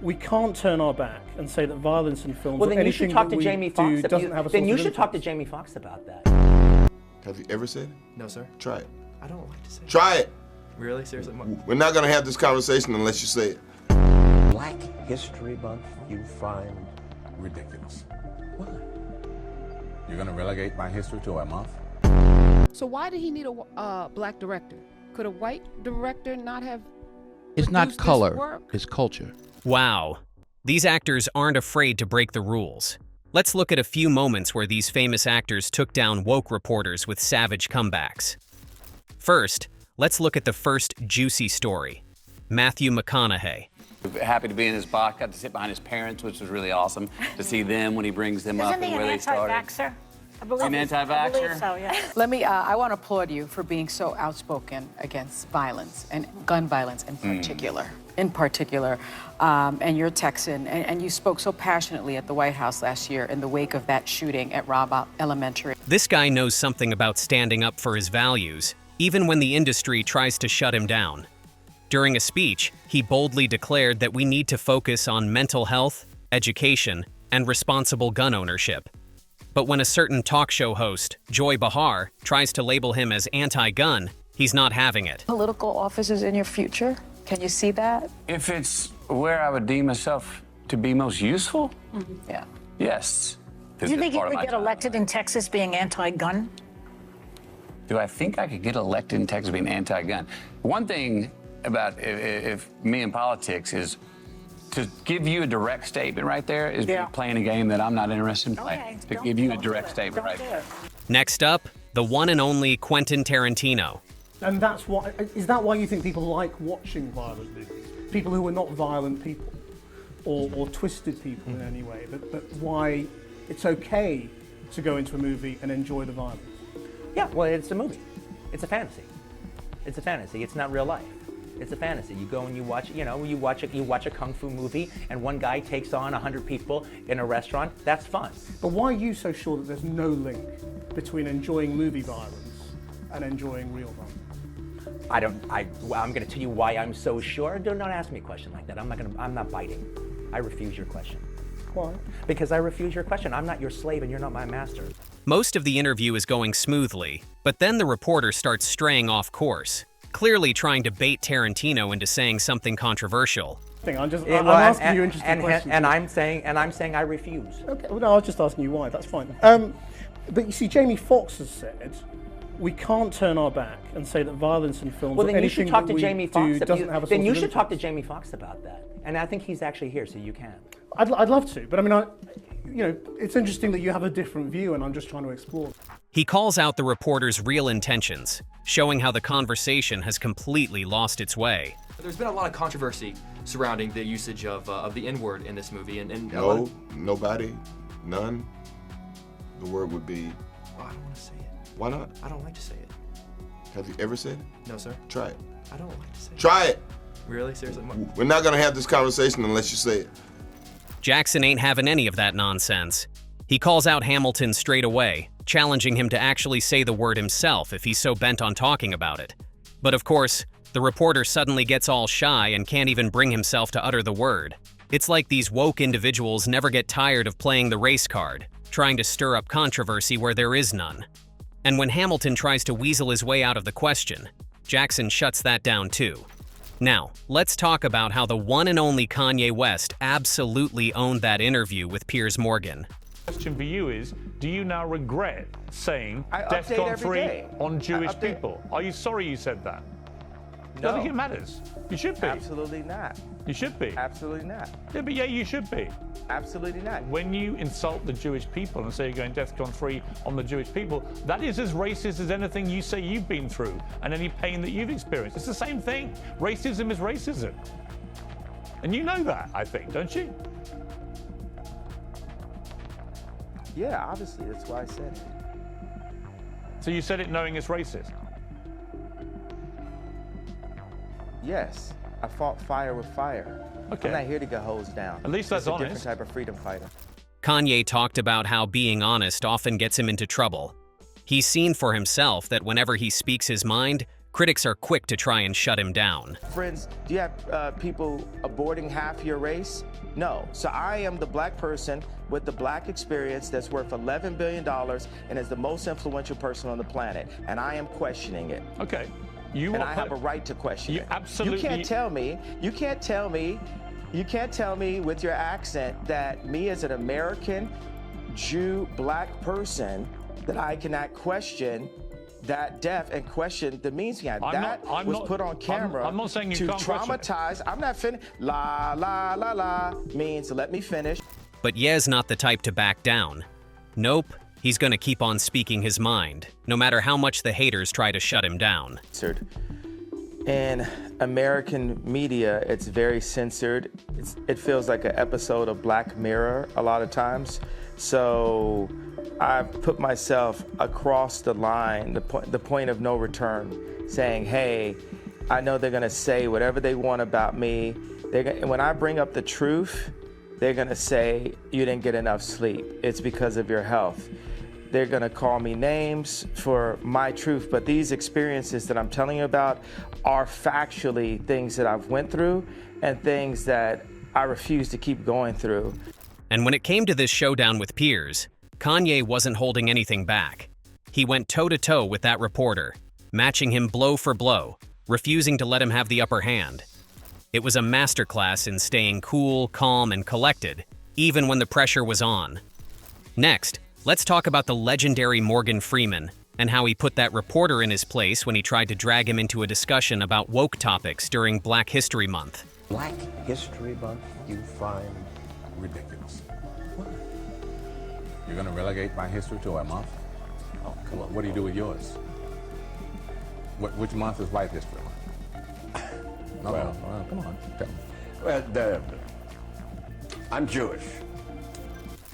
we can't turn our back and say that violence in films Well, or then you should anything talk that to we Jamie Foxx. do doesn't have a Then source you of should talk to influence. Jamie Foxx about that. Have you ever said it? No, sir. Try it. I don't like to say it. Try it. Really? Seriously? We're not gonna have this conversation unless you say it. Black History Month you find Ridiculous. why? You're gonna relegate my history to a month? So why did he need a black director? Could a white director not have It's not produced this color, work? it's culture. Wow. These actors aren't afraid to break the rules. Let's look at a few moments where these famous actors took down woke reporters with savage comebacks. First, let's look at the first juicy story. Matthew McConaughey. Happy to be in his box. Got to sit behind his parents, which was really awesome to see them when he brings them up Isn't he and an where they started. anti-vaxxer? I believe An anti-vaxxer? I believe so, yeah. I want to applaud you for being so outspoken against violence and gun violence in particular. And you're a Texan, and you spoke so passionately at the White House last year in the wake of that shooting at Robb Elementary. This guy knows something about standing up for his values, even when the industry tries to shut him down. During a speech, he boldly declared that we need to focus on mental health, education, and responsible gun ownership. But when a certain talk show host, Joy Behar, tries to label him as anti-gun, he's not having it. Political offices in your future? Can you see that? If it's where I would deem myself to be most useful, Yeah. yes. Do you think you could get elected in Texas being anti-gun? Do I think I could get elected in Texas being anti-gun? One thing about if me in politics is to give you a direct statement right there is playing a game that I'm not interested in playing. Okay, To don't- give you a don't do direct it. statement Don't right do there. it. Next up, the one and only Quentin Tarantino. And that's why, is that why you think people like watching violent movies? People who are not violent people or twisted people in any way, but why it's okay to go into a movie and enjoy the violence? Yeah, well, it's a movie. It's a fantasy. It's a fantasy. It's not real life. It's a fantasy. You go and you watch a kung fu movie, and one guy takes on 100 people in a restaurant. That's fun. But why are you so sure that there's no link between enjoying movie violence and enjoying real violence? I'm going to tell you why I'm so sure. Don't ask me a question like that. I'm not biting. I refuse your question. Why? Because I refuse your question. I'm not your slave and you're not my master. Most of the interview is going smoothly, but then the reporter starts straying off course, clearly trying to bait Tarantino into saying something controversial. I'm asking you interesting questions. And I'm saying I refuse. Okay, well, no, I was just asking you why. That's fine. But you see, Jamie Foxx has said we can't turn our back and say that violence in films Well, or then you should anything talk that to we Jamie do Foxx. doesn't have a Then source you of should talk to influence. Jamie Foxx about that. And I think he's actually here, so you can. I'd love to, but I mean, it's interesting that you have a different view, and I'm just trying to explore. He calls out the reporter's real intentions, showing how the conversation has completely lost its way. There's been a lot of controversy surrounding the usage of the N-word in this movie, and No, nobody, none. The word would be. Well, I don't want to say it. Why not? I don't like to say it. Have you ever said it? No, sir. Try it. I don't like to say it. Try it. Really? Seriously? We're not gonna have this conversation unless you say it. Jackson ain't having any of that nonsense. He calls out Hamilton straight away, challenging him to actually say the word himself if he's so bent on talking about it. But of course, the reporter suddenly gets all shy and can't even bring himself to utter the word. It's like these woke individuals never get tired of playing the race card, trying to stir up controversy where there is none. And when Hamilton tries to weasel his way out of the question, Jackson shuts that down too. Now, let's talk about how the one and only Kanye West absolutely owned that interview with Piers Morgan. Question for you is, do you now regret saying I update DEFCON every 3 day. on Jewish update. people? Are you sorry you said that? I don't think it matters. You should be. Absolutely not. You should be. Absolutely not. Yeah, but yeah, you should be. Absolutely not. When you insult the Jewish people and say you're going DEFCON 3 on the Jewish people, that is as racist as anything you say you've been through and any pain that you've experienced. It's the same thing. Racism is racism. And you know that, I think, don't you? Yeah, obviously, that's why I said it. So you said it knowing it's racist? Yes, I fought fire with fire. Okay. I'm not here to get hosed down. At least that's It's a honest. different type of freedom fighter. Kanye talked about how being honest often gets him into trouble. He's seen for himself that whenever he speaks his mind, critics are quick to try and shut him down. Friends, do you have people aborting half your race? No. So I am the black person with the black experience that's worth $11 billion and is the most influential person on the planet. And I am questioning it. Okay. I have a right to question it. Absolutely. You can't tell me with your accent that me as an American Jew black person that I cannot question that deaf and question the means behind that was put on camera. I'm not saying you to can't traumatize. I'm not finished. La la la la means let me finish. But Ye's not the type to back down. Nope, he's gonna keep on speaking his mind, no matter how much the haters try to shut him down. In American media, it's very censored. It feels like an episode of Black Mirror a lot of times. So I've put myself across the line, the point of no return, saying, hey, I know they're gonna say whatever they want about me. When I bring up the truth, they're gonna say, you didn't get enough sleep. It's because of your health. They're gonna call me names for my truth, but these experiences that I'm telling you about are factually things that I've went through and things that I refuse to keep going through. And when it came to this showdown with peers, Kanye wasn't holding anything back. He went toe-to-toe with that reporter, matching him blow for blow, refusing to let him have the upper hand. It was a masterclass in staying cool, calm, and collected, even when the pressure was on. Next, let's talk about the legendary Morgan Freeman and how he put that reporter in his place when he tried to drag him into a discussion about woke topics during Black History Month. Black History Month you find ridiculous. You're gonna relegate my history to a month? Oh, come on. What do you do with yours? Which month is White History Month? No, well, come on, tell me. Well, I'm Jewish.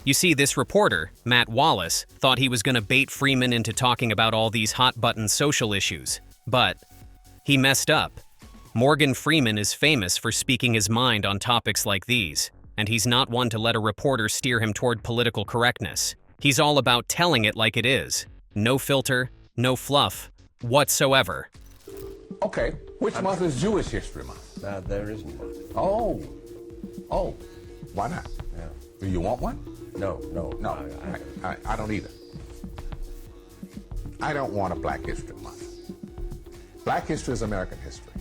You see, this reporter, Matt Wallace, thought he was going to bait Freeman into talking about all these hot-button social issues. But he messed up. Morgan Freeman is famous for speaking his mind on topics like these, and he's not one to let a reporter steer him toward political correctness. He's all about telling it like it is. No filter, no fluff, whatsoever. Okay, which month is Jewish History Month? There isn't one. Oh, why not? Yeah. Do you want one? No. I don't either. I don't want a Black History Month. Black history is American history.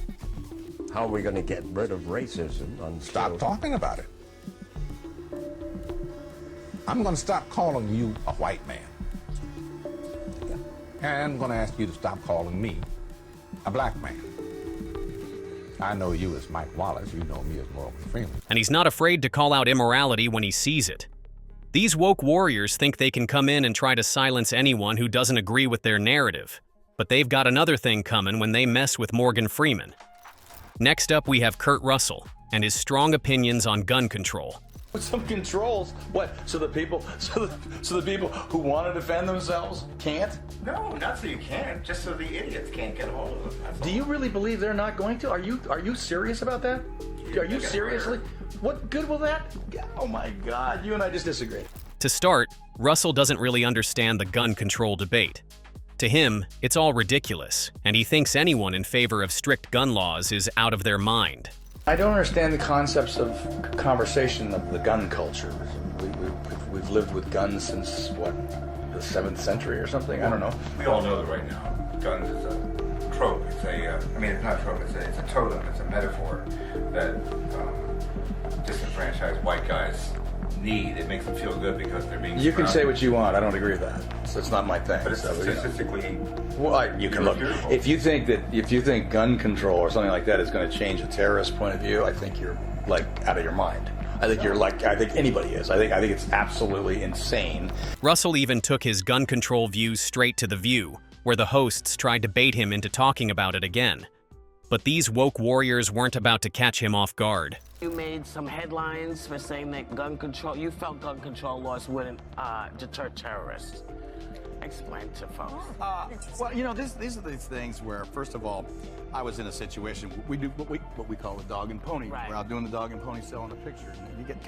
How are we going to get rid of racism? Stop talking about it. I'm going to stop calling you a white man. And I'm going to ask you to stop calling me a black man. I know you as Mike Wallace. You know me as Morgan Freeman. And he's not afraid to call out immorality when he sees it. These woke warriors think they can come in and try to silence anyone who doesn't agree with their narrative. But they've got another thing coming when they mess with Morgan Freeman. Next up, we have Kurt Russell and his strong opinions on gun control. Some controls, what? So the people who want to defend themselves can't? No, not so you can't. Just so the idiots can't get a hold of them. Do you really believe they're not going to? Are you serious about that? Are you seriously? What good will that? Oh my God! You and I just disagree. To start, Russell doesn't really understand the gun control debate. To him, it's all ridiculous, and he thinks anyone in favor of strict gun laws is out of their mind. I don't understand the concepts of conversation of the gun culture. We've lived with guns since, what, the 7th century or something? I don't know. We all know that right now. Guns is a trope. It's it's not a trope. It's a totem. It's a metaphor that disenfranchised white guys need. It makes them feel good because they're being. You can say what you want. I don't agree with that. So it's not my thing. But it's statistically. Well, you can look. If you think gun control or something like that is going to change a terrorist point of view, I think you're out of your mind. I think anybody is. I think it's absolutely insane. Russell even took his gun control views straight to The View, where the hosts tried to bait him into talking about it again. But these woke warriors weren't about to catch him off guard. You made some headlines for saying that you felt gun control laws wouldn't deter terrorists. Explain to folks. Well, these are these things where, first of all, I was in a situation. We do what we call a dog and pony. Right. We're out doing the dog and pony selling a picture. And you get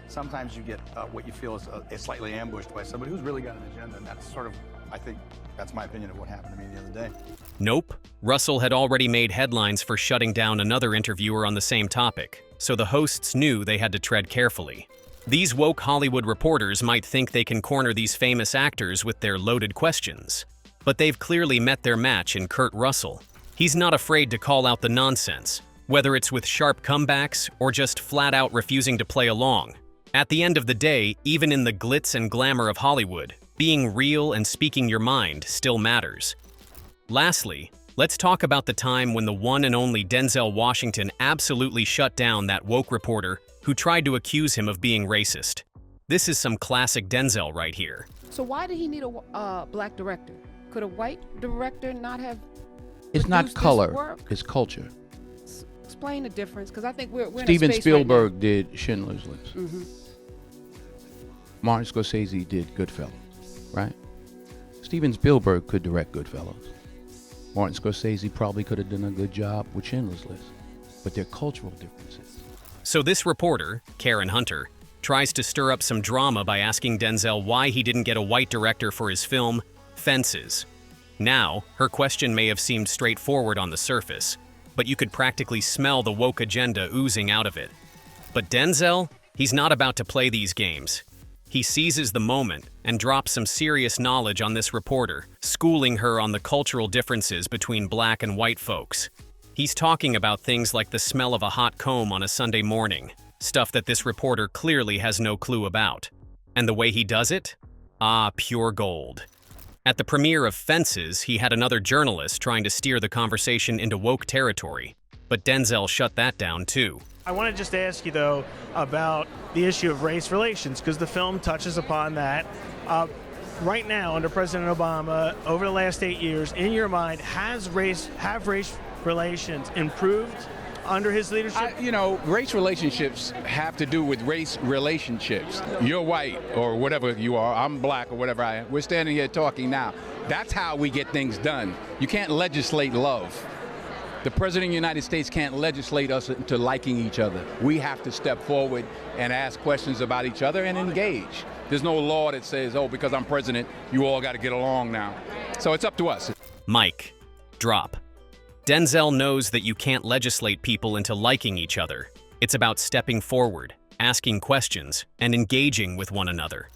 sometimes you get what you feel is slightly ambushed by somebody who's really got an agenda, and that's sort of, I think that's my opinion of what happened to me the other day. Nope. Russell had already made headlines for shutting down another interviewer on the same topic, so the hosts knew they had to tread carefully. These woke Hollywood reporters might think they can corner these famous actors with their loaded questions, but they've clearly met their match in Kurt Russell. He's not afraid to call out the nonsense, whether it's with sharp comebacks or just flat-out refusing to play along. At the end of the day, even in the glitz and glamour of Hollywood, being real and speaking your mind still matters. Lastly, let's talk about the time when the one and only Denzel Washington absolutely shut down that woke reporter who tried to accuse him of being racist. This is some classic Denzel right here. So why did he need a black director? Could a white director not have It's not produced this color, work? it's culture. Explain the difference, because I think we're in a Steven space Spielberg did Schindler's List. Right now. Martin Scorsese did Goodfellas, right? Steven Spielberg could direct Goodfellas. Martin Scorsese probably could have done a good job with Schindler's List, but they're cultural differences. So this reporter, Karen Hunter, tries to stir up some drama by asking Denzel why he didn't get a white director for his film, Fences. Now, her question may have seemed straightforward on the surface, but you could practically smell the woke agenda oozing out of it. But Denzel, he's not about to play these games. He seizes the moment and drops some serious knowledge on this reporter, schooling her on the cultural differences between black and white folks. He's talking about things like the smell of a hot comb on a Sunday morning, stuff that this reporter clearly has no clue about. And the way he does it? Ah, pure gold. At the premiere of Fences, he had another journalist trying to steer the conversation into woke territory, but Denzel shut that down too. I want to just ask you, though, about the issue of race relations, because the film touches upon that. Right now, under President Obama, over the last 8 years, in your mind, have race relations improved under his leadership? Race relationships have to do with race relationships. You're white or whatever you are, I'm black or whatever I am. We're standing here talking now. That's how we get things done. You can't legislate love. The President of the United States can't legislate us into liking each other. We have to step forward and ask questions about each other and engage. There's no law that says, oh, because I'm president, you all got to get along now. So it's up to us. Mike, drop. Denzel knows that you can't legislate people into liking each other. It's about stepping forward, asking questions, and engaging with one another.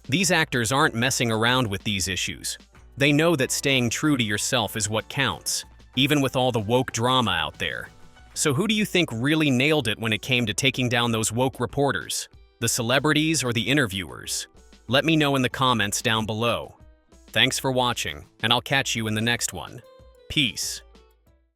These actors aren't messing around with these issues. They know that staying true to yourself is what counts, even with all the woke drama out there. So who do you think really nailed it when it came to taking down those woke reporters? The celebrities or the interviewers? Let me know in the comments down below. Thanks for watching, and I'll catch you in the next one. Peace.